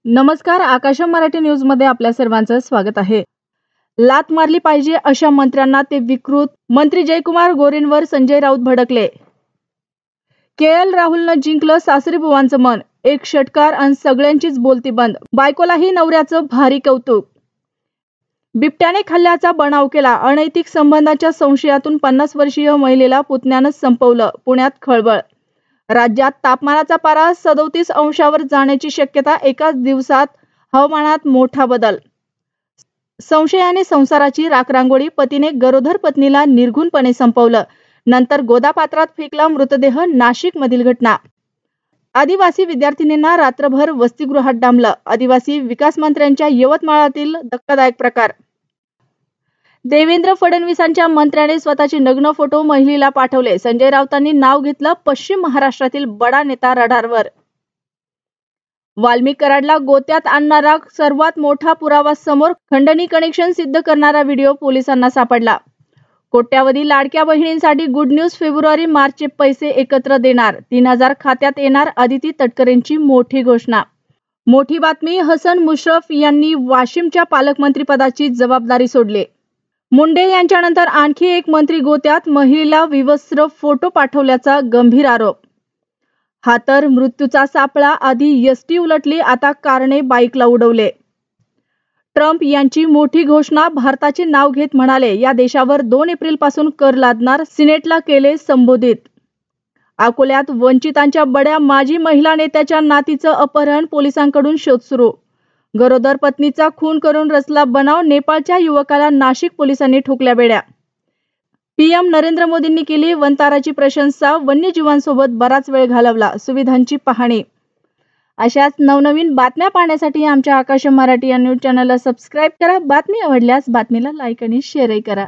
नमस्कार, आकाशम मराठी न्यूज मध्ये आपल्या सर्वांचं स्वागत आहे। लात मारली पाहिजे अशा मंत्र्यांना ते विकृत। मंत्री जयकुमार गोरेंवर संजय राऊत भडकले। केएल राहुलनं जिंकलं सासरी बुवांचं मन। एक षटकार आणि सगळ्यांचीच बोलती बंद। बायकोलाही नवऱ्याचं भारी कौतुक। बिबट्याने खाल्ल्याचा बनाव केला। अनैतिक संबंधाच्या संशयातून 50 वर्षीय महिलेला पुतण्यानं संपवलं। पुण्यात खळबळ। राज्यात तापमानाचा पारा 37 अंशावर जाण्याची शक्यता। एकाच दिवसात हवामानात मोठा बदल। संशयाने संसाराची राखरांगोळी। पतीने गरोदर पत्नीला निर्घुणपणे संपवलं, नंतर गोदापात्रात फेकला मृतदेह। नाशिक मधील घटना। आदिवासी विद्यार्थिनींना रात्रभर वसतिगृहात डांबलं। आदिवासी विकास मंत्र्यांच्या यवतमाळातील धक्कादायक प्रकार। देवेंद्र फडणवीसांच्या मंत्र्याने स्वतःचे नग्न फोटो महिलेला पाठवले। संजय राऊतांनी नाव घेतलं। पश्चिम महाराष्ट्रातील बडा नेता रडारवर। वाल्मिक कराडला गोत्यात आणणारा सर्वात मोठा पुरावा समोर। खंडणी कनेक्शन सिद्ध करणारा व्हिडिओ पोलिसांना सापडला। कोट्यावधी लाडक्या बहिणींसाठी गुड न्यूज। फेब्रुवारी मार्चचे पैसे एकत्र देणार। 3000 खात्यात येणार। अदिती तटकरेंची मोठी घोषणा। मोठी बातमी, हसन मुश्रफ यांनी वाशिमच्या पालकमंत्रीपदाची जबाबदारी सोडली। मुंडे यांच्यानंतर आणखी एक मंत्री गोत्यात। महिलेला विवस्त्र फोटो पाठवल्याचा गंभीर आरोप। हा तर मृत्यूचा सापळा। आधी एसटी उलटली, आता कारने बाईकला उडवले। ट्रम्प यांची मोठी घोषणा। भारताचे नाव घेत म्हणाले, या देशावर 2 एप्रिल पासून कर लादणार। सिनेटला केले संबोधित। अकोल्यात वंचितांच्या बड्या माजी महिला नेत्याच्या नातीचं अपहरण। पोलिसांकडून शोध सुरू। गरोदर पत्नीचा खून करून रचला बनाव। नेपाळच्या युवकाला नाशिक पोलिसांनी ठोकल्या बेड्या। पीएम नरेंद्र मोदींनी केली वंताराची प्रशंसा। वन्यजीवांसोबत बराच वेळ घालवला। सुविधांची पाहणी। अशाच नवनवीन बातम्या पाहण्यासाठी आमच्या आकाशम मराठी या न्यूज चॅनलला सबस्क्राईब करा। बातमी आवडल्यास बातमीला लाईक आणि शेअरही करा।